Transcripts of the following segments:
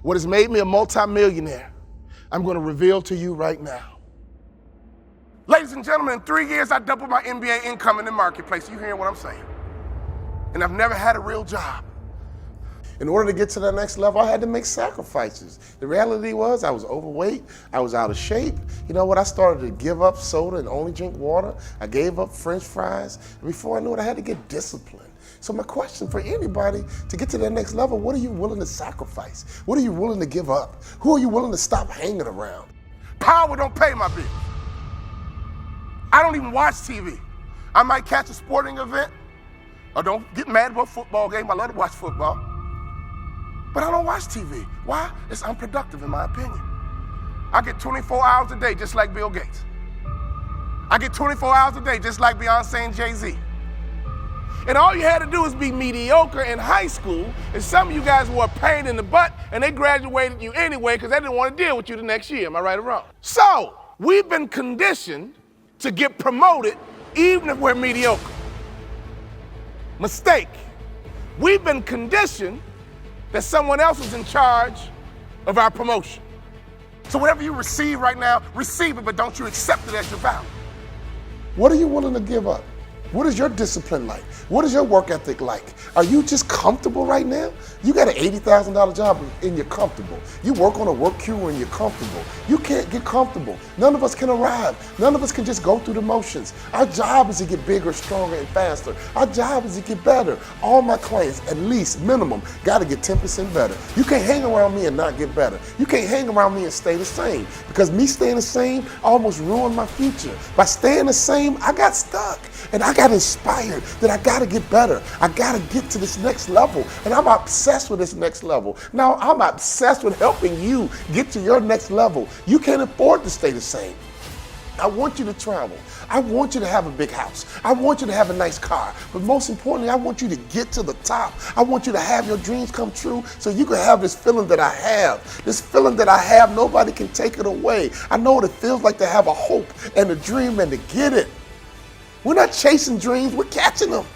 What has made me a multimillionaire, I'm going to reveal to you right now. Ladies and gentlemen, in 3 years, I doubled my MBA income in the marketplace. You hearing what I'm saying? And I've never had a real job. In order to get to the next level, I had to make sacrifices. The reality was I was overweight, I was out of shape. You know what, I started to give up soda and only drink water. I gave up French fries. And before I knew it, I had to get disciplined. So my question for anybody, to get to that next level, what are you willing to sacrifice? What are you willing to give up? Who are you willing to stop hanging around? Power don't pay my bills. I don't even watch TV. I might catch a sporting event, or don't get mad about a football game. I love to watch football. But I don't watch TV. Why? It's unproductive in my opinion. I get 24 hours a day just like Bill Gates. I get 24 hours a day just like Beyonce and Jay-Z. And all you had to do was be mediocre in high school, and some of you guys were a pain in the butt, and they graduated you anyway because they didn't want to deal with you the next year. Am I right or wrong? So, we've been conditioned to get promoted even if we're mediocre. Mistake. We've been conditioned that someone else is in charge of our promotion. So whatever you receive right now, receive it, but don't you accept it as your value. What are you willing to give up? What is your discipline like? What is your work ethic like? Are you just comfortable right now? You got an $80,000 job and you're comfortable. You work on a work queue and you're comfortable. You can't get comfortable. None of us can arrive. None of us can just go through the motions. Our job is to get bigger, stronger, and faster. Our job is to get better. All my clients, at least minimum, got to get 10% better. You can't hang around me and not get better. You can't hang around me and stay the same, because me staying the same almost ruined my future. By staying the same, I got stuck. And I got inspired that I gotta get better. I gotta get to this next level. And I'm obsessed with this next level. Now, I'm obsessed with helping you get to your next level. You can't afford to stay the same. I want you to travel. I want you to have a big house. I want you to have a nice car. But most importantly, I want you to get to the top. I want you to have your dreams come true so you can have this feeling that I have. This feeling that I have, nobody can take it away. I know what it feels like to have a hope and a dream and to get it. We're not chasing dreams, we're catching them.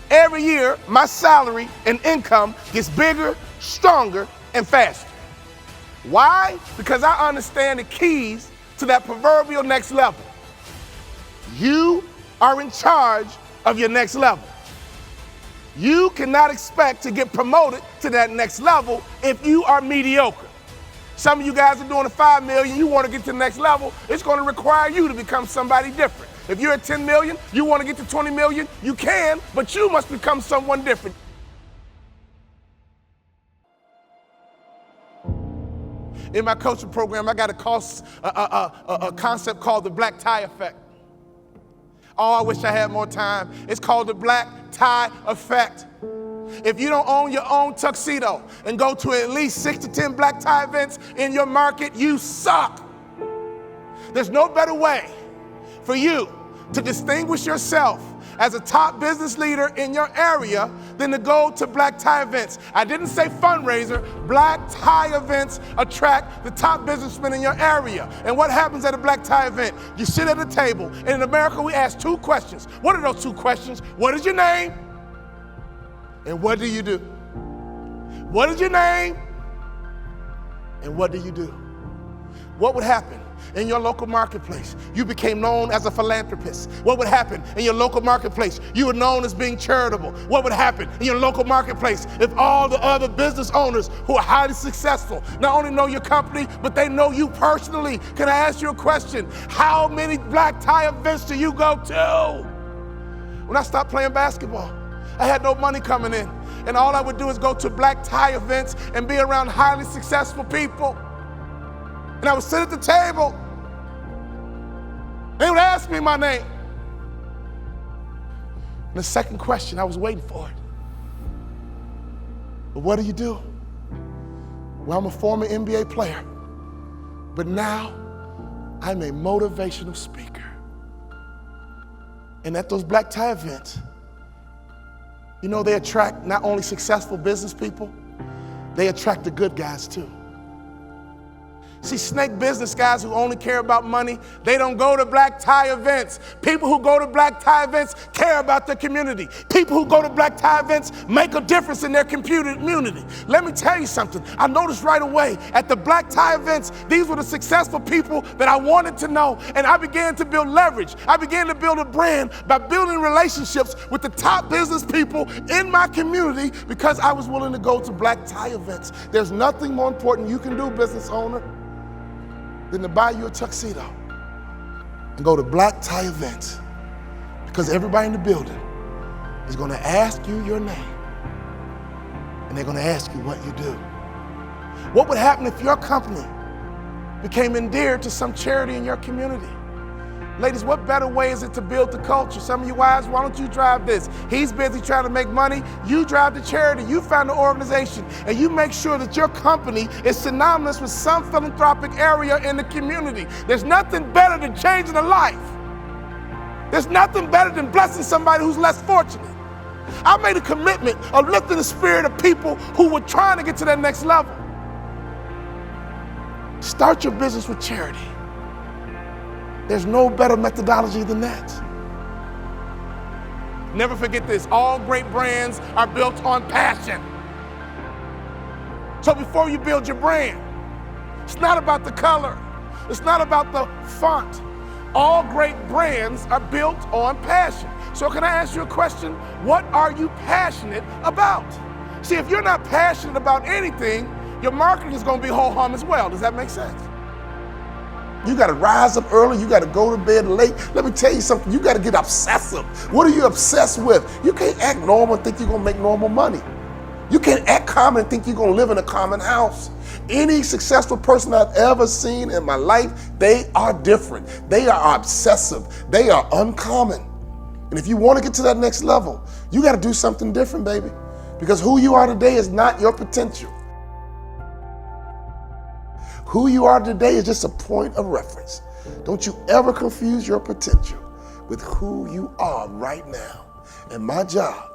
Every year, my salary and income gets bigger, stronger, and faster. Why? Because I understand the keys to that proverbial next level. You are in charge of your next level. You cannot expect to get promoted to that next level if you are mediocre. Some of you guys are doing a $5 million, you want to get to the next level, it's going to require you to become somebody different. If you're at 10 million, you want to get to 20 million, you can, but you must become someone different. In my coaching program, I got a concept called the black tie effect. Oh, I wish I had more time. It's called the black tie effect. If you don't own your own tuxedo and go to at least 6 to 10 black tie events in your market, you suck. There's no better way for you to distinguish yourself as a top business leader in your area than to go to black tie events. I didn't say fundraiser. Black tie events attract the top businessmen in your area. And what happens at a black tie event? You sit at a table, and in America we ask 2 questions. What are those 2 questions? What is your name? And what do you do? What is your name? And what do you do? What would happen in your local marketplace? You became known as a philanthropist. What would happen in your local marketplace? You were known as being charitable. What would happen in your local marketplace if all the other business owners who are highly successful not only know your company, but they know you personally? Can I ask you a question? How many black tie events do you go to? When I stopped playing basketball, I had no money coming in, and all I would do is go to black tie events and be around highly successful people. And I would sit at the table. They would ask me my name. And the second question, I was waiting for it. But what do you do? Well, I'm a former NBA player, but now I'm a motivational speaker. And at those black tie events, you know, they attract not only successful business people, they attract the good guys too. See, snake business guys who only care about money, they don't go to black tie events. People who go to black tie events care about their community. People who go to black tie events make a difference in their community. Let me tell you something. I noticed right away at the black tie events, these were the successful people that I wanted to know, and I began to build leverage. I began to build a brand by building relationships with the top business people in my community because I was willing to go to black tie events. There's nothing more important you can do, business owner, than to buy you a tuxedo and go to black tie events, because everybody in the building is going to ask you your name and they're going to ask you what you do. What would happen if your company became endeared to some charity in your community? Ladies, what better way is it to build the culture? Some of you wives, why don't you drive this? He's busy trying to make money. You drive the charity. You found an organization, and you make sure that your company is synonymous with some philanthropic area in the community. There's nothing better than changing a life. There's nothing better than blessing somebody who's less fortunate. I made a commitment of lifting the spirit of people who were trying to get to that next level. Start your business with charity. There's no better methodology than that. Never forget this, all great brands are built on passion. So before you build your brand, it's not about the color, it's not about the font. All great brands are built on passion. So can I ask you a question? What are you passionate about? See, if you're not passionate about anything, your marketing is going to be ho-hum as well. Does that make sense? You got to rise up early. You got to go to bed late. Let me tell you something. You got to get obsessive. What are you obsessed with? You can't act normal and think you're going to make normal money. You can't act common and think you're going to live in a common house. Any successful person I've ever seen in my life, they are different. They are obsessive. They are uncommon. And if you want to get to that next level, you got to do something different, baby. Because who you are today is not your potential. Who you are today is just a point of reference. Don't you ever confuse your potential with who you are right now. And my job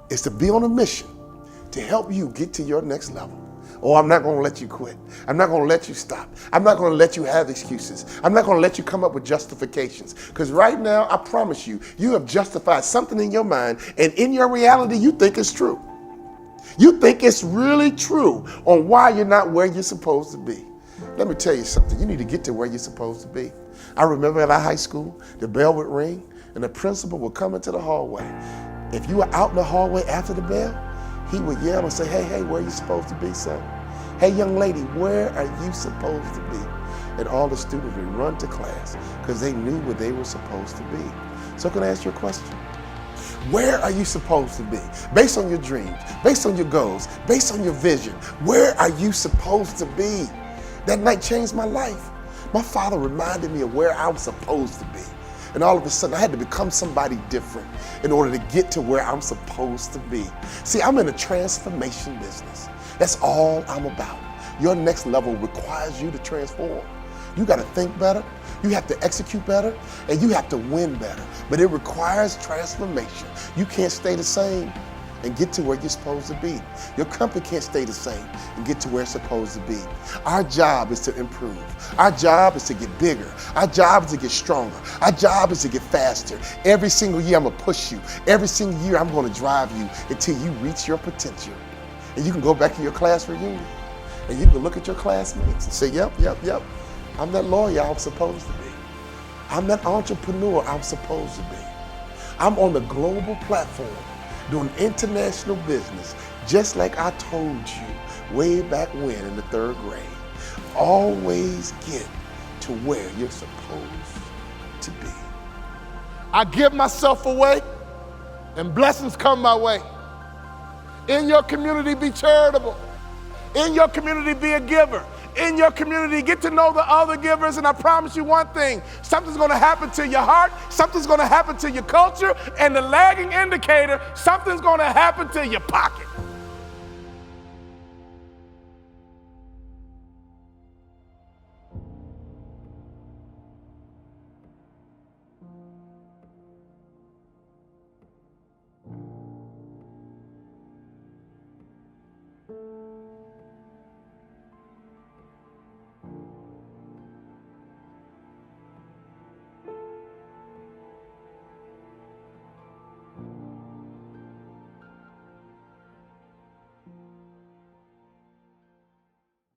is to be on a mission to help you get to your next level. Oh, I'm not going to let you quit. I'm not going to let you stop. I'm not going to let you have excuses. I'm not going to let you come up with justifications. Because right now, I promise you, you have justified something in your mind, and in your reality, you think it's true. You think it's really true on why you're not where you're supposed to be. Let me tell you something. You need to get to where you're supposed to be. I remember at our high school, the bell would ring and the principal would come into the hallway. If you were out in the hallway after the bell, he would yell and say, hey, where are you supposed to be, son? Hey, young lady, where are you supposed to be? And all the students would run to class because they knew where they were supposed to be. So can I ask you a question? Where are you supposed to be? Based on your dreams, based on your goals, based on your vision, where are you supposed to be? That night changed my life. My father reminded me of where I was supposed to be. And all of a sudden, I had to become somebody different in order to get to where I'm supposed to be. See, I'm in a transformation business. That's all I'm about. Your next level requires you to transform. You got to think better, you have to execute better, and you have to win better. But it requires transformation. You can't stay the same and get to where you're supposed to be. Your company can't stay the same and get to where it's supposed to be. Our job is to improve. Our job is to get bigger. Our job is to get stronger. Our job is to get faster. Every single year I'm gonna push you. Every single year I'm gonna drive you until you reach your potential. And you can go back to your class reunion and you can look at your classmates and say, yep, I'm that lawyer I was supposed to be. I'm that entrepreneur I was supposed to be. I'm on the global platform doing international business, just like I told you way back when in the 3rd grade. Always get to where you're supposed to be. I give myself away and blessings come my way. In your community, be charitable. In your community, be a giver. In your community, get to know the other givers, and I promise you one thing, something's gonna happen to your heart, something's gonna happen to your culture, and the lagging indicator, something's gonna happen to your pocket.